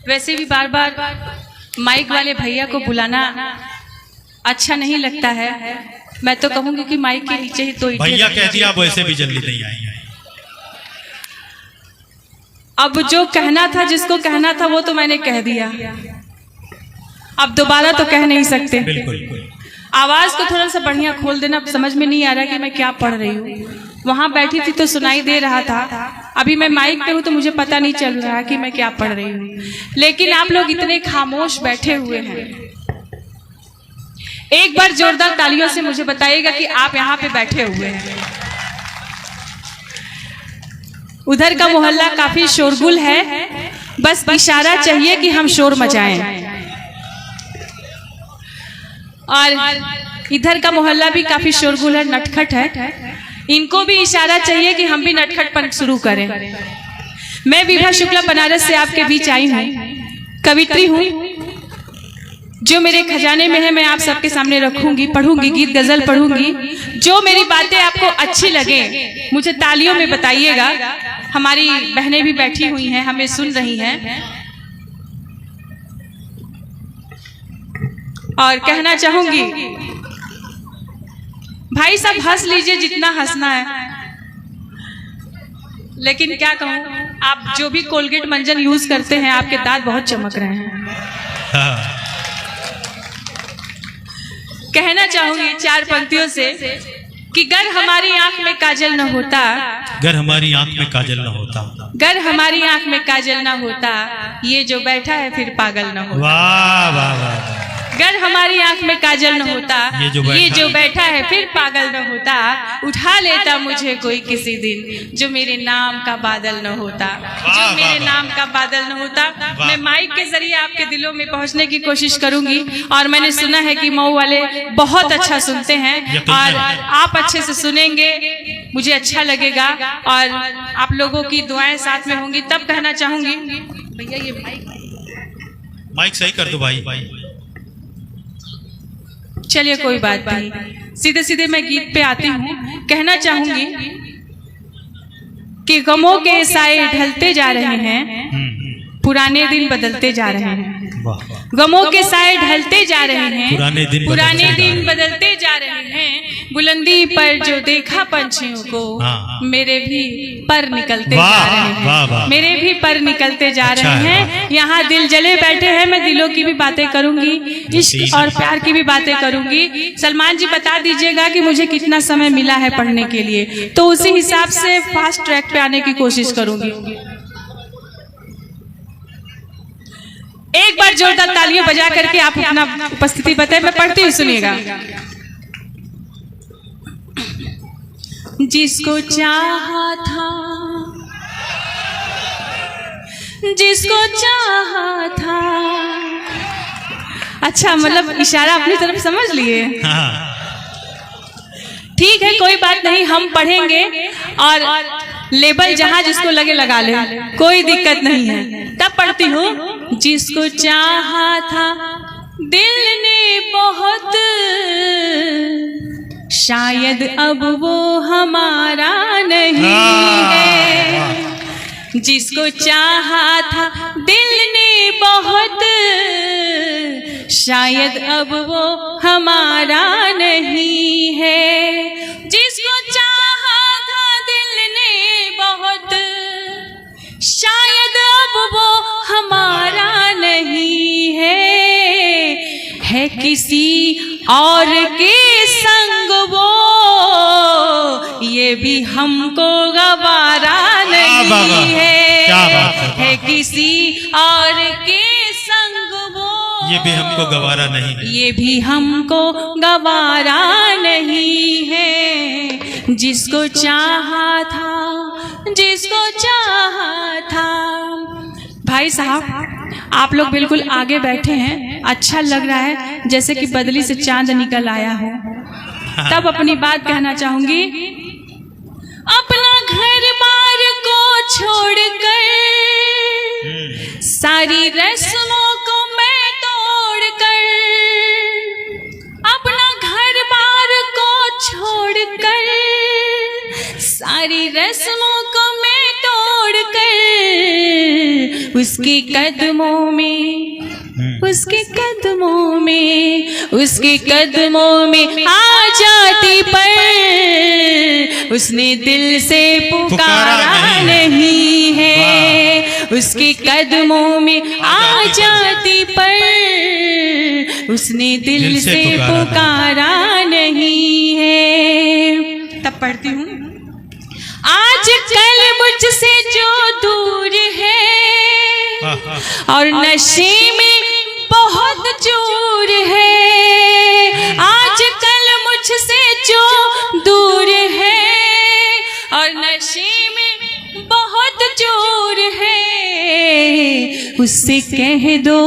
वैसे भी बार बार माइक वाले भैया को बुलाना अच्छा नहीं लगता है। मैं तो कहूंगी कि माइक के नीचे ही तो भैया कह दिया, अब वैसे भी जल्दी नहीं आई। अब जो कहना था, जिसको कहना था वो तो मैंने कह दिया, अब दोबारा तो कह नहीं सकते। बिल्कुल। आवाज को थोड़ा सा बढ़िया खोल देना। समझ में नहीं आ रहा कि मैं क्या पढ़ रही हूँ। वहां बैठी थी तो सुनाई दे रहा था, अभी मैं माइक पे हूँ तो मुझे पता नहीं चल रहा कि मैं क्या पढ़ रही हूँ। लेकिन आप लोग इतने खामोश बैठे हुए हैं, एक बार जोरदार तालियों से मुझे बताइएगा कि आप यहाँ पे बैठे हुए हैं। उधर का मोहल्ला काफी शोरगुल है, बस इशारा चाहिए कि हम शोर मचाएं। और इधर का मोहल्ला भी काफी शोरगुल है, नटखट है, इनको भी इशारा चाहिए कि हम भी नटखटपन शुरू करें। मैं विभा शुक्ला बनारस से आपके बीच आई हूँ, कवित्री हूँ। जो मेरे खजाने में है मैं आप सबके सामने रखूंगी, पढ़ूंगी, गीत गजल पढ़ूंगी। जो मेरी बातें आपको अच्छी लगे मुझे तालियों में बताइएगा। हमारी बहनें भी बैठी हुई हैं, हमें सुन रही हैं। और कहना चाहूंगी, भाई साहब हंस लीजिए जितना हंसना है, लेकिन क्या कहूं, आप जो भी कोलगेट मंजन यूज करते हैं आपके दांत बहुत चमक रहे हैं। कहना चाहूंगी चार पंक्तियों से कि गर हमारी आंख में काजल न होता, गर हमारी आंख में काजल न होता, गर हमारी आंख में काजल न होता, ये जो बैठा है फिर पागल न होता। वाह वाह वाह। गर हमारी आंख में काजल न होता, ये जो बैठा है फिर पागल न होता। उठा लेता मुझे कोई किसी दिन, जो मेरे नाम का बादल न होता, जो मेरे नाम का बादल न होता। मैं माइक के जरिए आपके दिलों में पहुंचने की कोशिश करूंगी। और मैंने सुना है कि मऊ वाले बहुत अच्छा सुनते हैं, और आप अच्छे से सुनेंगे, मुझे अच्छा लगेगा और आप लोगों की दुआएं साथ में होंगी। तब कहना चाहूंगी, भैया ये माइक सही कर दो भाई। चलिए कोई बात नहीं, सीधे सीधे मैं गीत पे आती हूँ। कहना चाहूंगी कि गमों के साए ढलते जा रहे हैं, पुराने दिन बदलते जा रहे हैं। गमों के साए ढलते जा रहे हैं, पुराने दिन बदलते जा रहे हैं। बुलंदी पर जो देखा पंछियों को, मेरे भी पर निकलते जा रहे हैं, मेरे भी पर निकलते जा रहे हैं। यहाँ दिल जले बैठे हैं, मैं दिलों की भी बातें करूंगी, इश्क और प्यार की भी बातें करूंगी। सलमान जी बता दीजिएगा कि मुझे कितना समय मिला है पढ़ने के लिए, तो उसी हिसाब से फास्ट ट्रैक पे आने की कोशिश करूंगी। एक बार जोरदार तालियां बजा करके आप अपना उपस्थिति बताएं। मैं पढ़ती हूँ, सुनिएगा। जिसको चाहा था, जिसको चाहा था। अच्छा, मतलब इशारा अपनी तरफ समझ लिए। ठीक है, कोई बात नहीं, हम पढ़ेंगे और लेबल जहां जिसको लगे लगा ले, कोई दिक्कत नहीं है। तब पढ़ती हूँ। जिसको चाहा था दिल ने बहुत, शायद अब वो हमारा नहीं है। जिसको चाहा था दिल ने बहुत, शायद अब वो हमारा नहीं है। जिसको चाहा था दिल ने बहुत, शायद अब वो हमारा नहीं है किसी और के संग वो, ये भी हमको गवारा नहीं है किसी और के संग वो, ये भी हमको गवारा नहीं है, ये भी हमको गवारा नहीं है। जिसको चाहा था, जिसको चाहा था। भाई साहब आप लोग बिल्कुल आगे बैठे हैं, अच्छा लग रहा है जैसे कि बदली से चांद निकल आया हो। तब अपनी बात कहना चाहूंगी। अपना घर बार को छोड़कर, सारी रस्मों को मैं तोड़कर, अपना घर बार को छोड़कर, सारी रस्मों को मैं तोड़कर, उसके कदमों में, उसके कदमों में, उसके कदमों में आ जाती पर उसने दिल से पुकारा नहीं है। उसके कदमों में आ जाती पर उसने दिल से पुकारा नहीं है। तब पढ़ती हूँ, आज कल मुझसे जो दूर है और नशे में बहुत चूर है। आज कल मुझसे जो दूर है और नशे में बहुत चूर है, उससे कह दो,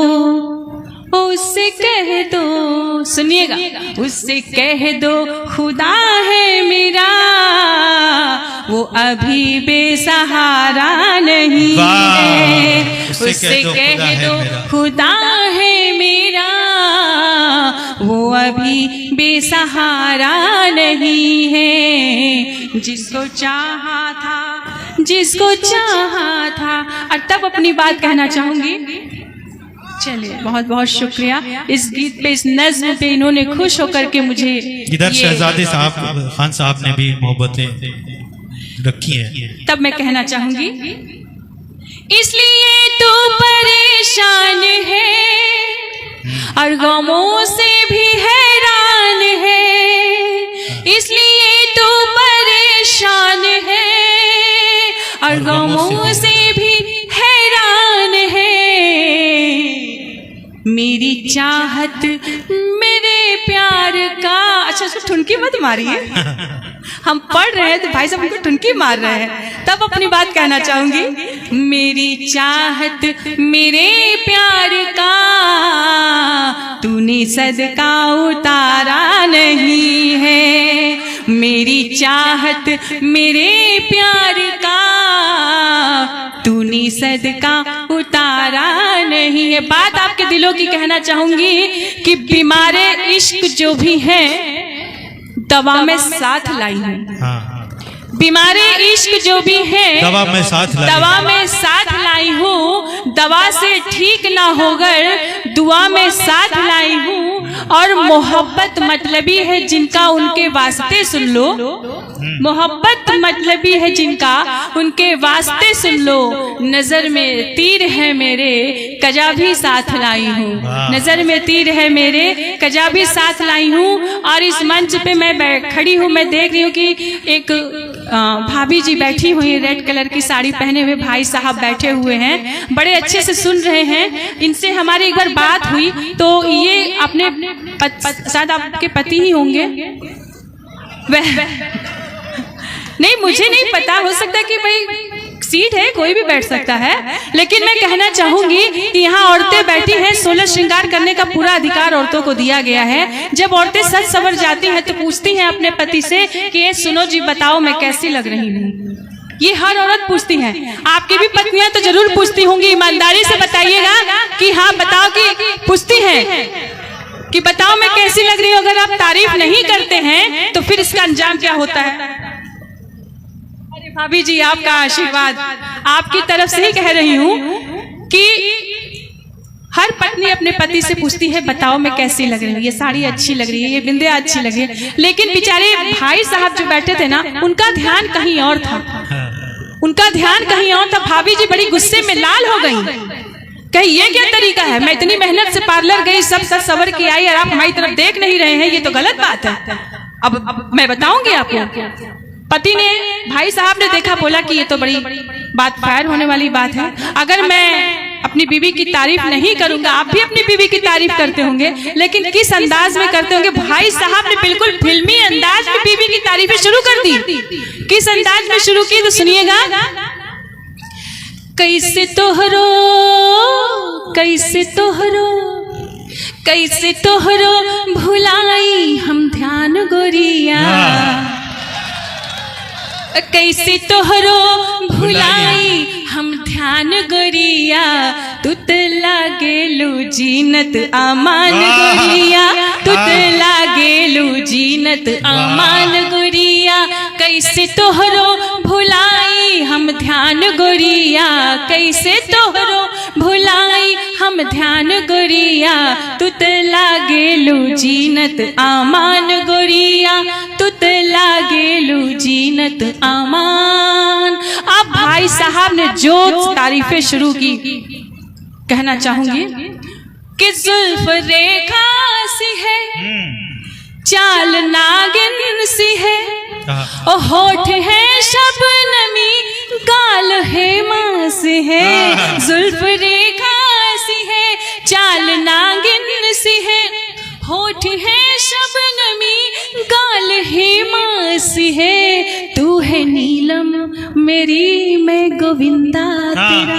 उससे कह दो, सुनिएगा, उससे कह दो खुदा है मेरा, वो अभी बेसहारा नहीं है। उससे कह दो खुदा है मेरा, वो अभी बेसहारा नहीं है। जिसको चाहा था, जिसको चाहा था। और तब अपनी बात कहना चाहूंगी। चलिए, बहुत बहुत शुक्रिया। इस गीत पे, इस नज्म पे इन्होंने खुश होकर के मुझे, इधर शहजादे साहब, खान साहब ने भी मोहब्बतें रखी हैं। तब मैं कहना चाहूंगी, इसलिए तू परेशान है और गमों से भी हैरान है। इसलिए तू परेशान है और गमों से भी हैरान है। मेरी चाहत मेरे प्यार का, अच्छा उसको ठुनकी मत मारिए, हम पढ़ रहे हैं तो भाई साहब हमको ठुनकी मार रहे हैं। तब अपनी बात कहना चाहूंगी, मेरी चाहत मेरे प्यार का तूने सदका उतारा नहीं है। मेरी चाहत मेरे प्यार का तूने सदका उतारा नहीं है। बात आपके दिलों की कहना चाहूंगी कि बीमारे इश्क जो भी हैं दवा में साथ लाई हूँ। बीमारे इश्क जो भी हैं दवा में साथ लाई हूँ। दवा से ठीक ना होकर दुआ में साथ लाई हूँ। और मोहब्बत मतलबी है जिनका उनके वास्ते सुन लो, मोहब्बत मतलबी है जिनका उनके वास्ते सुन लो। नजर में तीर है मेरे कजा भी साथ लाई हूँ। नजर में तीर है मेरे कजा भी साथ लाई हूँ। और इस मंच पे मैं खड़ी हूँ, मैं देख रही हूँ कि एक भाभी जी बैठी हुई है, रेड कलर की साड़ी पहने हुए भाई साहब बैठे हुए हैं, बड़े अच्छे से सुन रहे हैं। इनसे हमारी एक बार बात हुई तो ये अपने शायद आपके पति ही होंगे, वह नहीं, मुझे नहीं पता, हो सकता है कि भाई सीट है, कोई भी बैठ सकता है। लेकिन मैं कहना चाहूंगी कि यहाँ औरतें बैठी हैं, 16 श्रृंगार करने का पूरा अधिकार औरतों को दिया गया है। जब औरतें सज सवर जाती हैं तो पूछती हैं अपने पति से कि ये सुनो जी, बताओ मैं कैसी लग रही हूँ। ये हर औरत पूछती है। आपकी भी पत्नियां तो जरूर पूछती होंगी, ईमानदारी से बताइएगा कि हाँ बताओ, कि पूछती हैं कि बताओ मैं कैसी लग रही हूँ। अगर आप तारीफ नहीं करते हैं तो फिर इसका अंजाम क्या होता है। भाभी जी, आपका आशीर्वाद, आपकी तरफ से ही कह रही हूँ कि हर पत्नी अपने पति से पूछती है बताओ मैं कैसी लग रही हूँ, ये साड़ी अच्छी लग रही है, ये बिंदिया अच्छी लग रही है। लेकिन बेचारे भाई साहब जो बैठे थे ना, उनका ध्यान कहीं और था, उनका ध्यान कहीं और था। भाभी जी बड़ी गुस्से में लाल हो गई, कहीं ये क्या तरीका है, मैं इतनी मेहनत से पार्लर गई, सब सज सवर के आई और आप हमारी तरफ देख नहीं रहे हैं, ये तो गलत बात है। अब मैं बताऊंगी आपको। पति ने, भाई साहब ने देखा, बोला कि ये तो बड़ी बात फायर होने वाली बात है। अगर मैं अपनी बीवी की तारीफ नहीं करूंगा, आप भी अपनी बीवी की तारीफ करते होंगे, लेकिन किस अंदाज में करते होंगे। भाई साहब ने बिल्कुल फिल्मी अंदाज में बीवी की तारीफें शुरू कर दी। किस अंदाज में शुरू की तो सुनिएगा। कैसे तोहरो, कैसे तोहरो, कैसे तोहरो भुलाई हम ध्यान गोरिया, कैसे तोहरो भुलाई हम ध्यान गोरिया, तू तो लागेलू जीनत अमान गोरिया, तू तो लागेलू जीनत अमान गोरिया, कैसे तोहरो भुलाई हम ध्यान गोरिया, कैसे तोहरो भुलाई हम ध्यान गोरिया, तुत लागेलू जीनत आमान गोरिया, तुत लागेलू जीनत आमान। अब भाई साहब ने जो तारीफें शुरू की, कहना चाहूंगी कि जुल्फ रेखा सी है, चाल नागिन सी है, ओ होठ है शबनमी, गाल है मास है। जुल्फ रेखा सी है, चाल नागिन सी है, होठ है शबनमी, गाल है मास है। तू है नीलम मेरी मैं गोविंदा तेरा,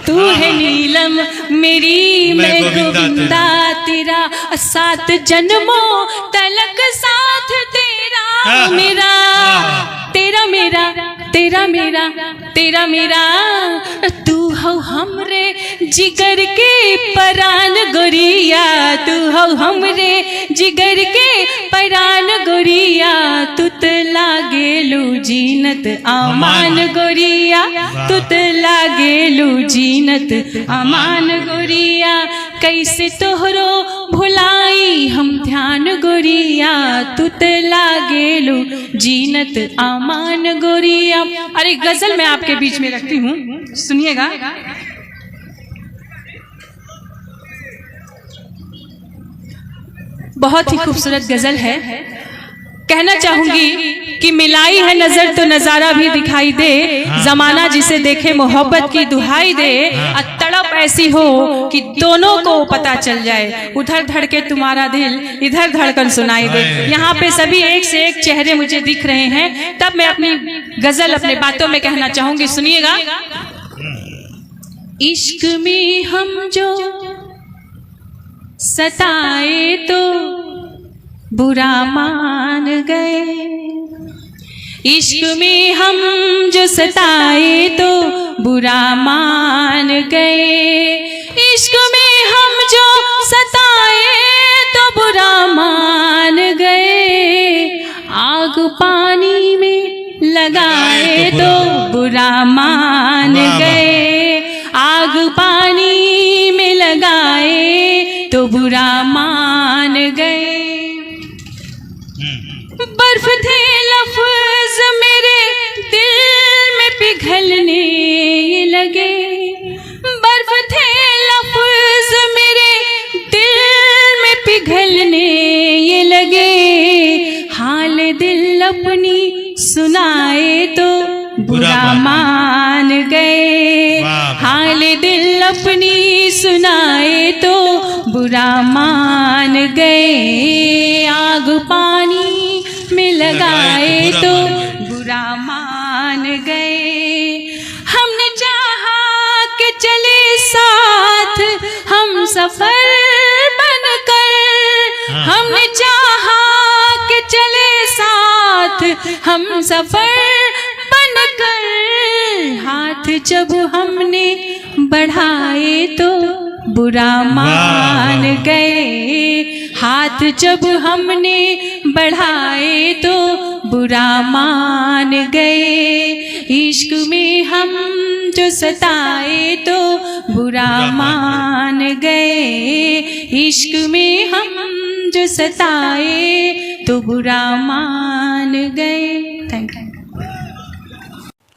तू है नीलम मेरी मैं गोविंदा तेरा, 7 जन्मों तलक साथ तेरा मेरा, तेरा मेरा तेरा मेरा तेरा मेरा। तू हो हमरे जिगर के परान गोरिया, तू हो हमरे जिगर के परान गोरिया, तुत लागेलू जीनत आमान गोरिया, तुत लागेलू जीनत आमान गोरिया। कैसे तोहरो भुलाई हम ध्यान गोरिया, तुत लागेलू जीनत आमान गोरिया। अरे गजल मैं आपके बीच में रखती हूँ, सुनिएगा। बहुत ही खूबसूरत गजल है। कहना चाहूंगी कि मिलाई है नजर तो नजारा भी दिखाई दे, जमाना जिसे देखे मोहब्बत की दुहाई दे, तड़प ऐसी हो कि दोनों को पता चल जाए, उधर धड़के तुम्हारा दिल इधर धड़कन सुनाई दे। यहाँ पे सभी एक से एक चेहरे मुझे दिख रहे हैं, तब मैं अपनी गजल अपने बातों में कहना चाहूंगी, सुनिएगा। इश्क में हम जो सताए तो बुरा मान गए, इश्क में हम जो सताए तो बुरा मान गए, इश्क में हम जो सताए तो बुरा मान गए, आग पानी में लगाए तो बुरा मान गए, आग पानी में लगाए तो बुरा मान गए। बर्फ थे लफ्ज मेरे दिल में पिघलने लगे, बर्फ थे लफ्ज मेरे दिल में पिघलने ये लगे, हाल दिल अपनी सुनाए तो बुरा मान गए, हाल दिल अपनी सुनाए तो बुरा मान गए, आग पानी में लगाए तो बुरा मान गए। हमने चाहा कि चले साथ हम सफर बनकर, हमने चाहा कि चले साथ हम सफर बनकर, हाथ जब हमने बढ़ाए तो बुरा मान गए, हाथ जब हमने बढ़ाए तो बुरा मान गए, इश्क में हम जो सताए तो बुरा मान गए, इश्क में हम जो सताए तो बुरा मान गए। Thank you.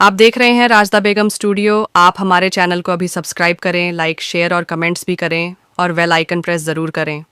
आप देख रहे हैं राजदा बेगम स्टूडियो। आप हमारे चैनल को अभी सब्सक्राइब करें, लाइक, शेयर और कमेंट्स भी करें और बेल आइकन प्रेस ज़रूर करें।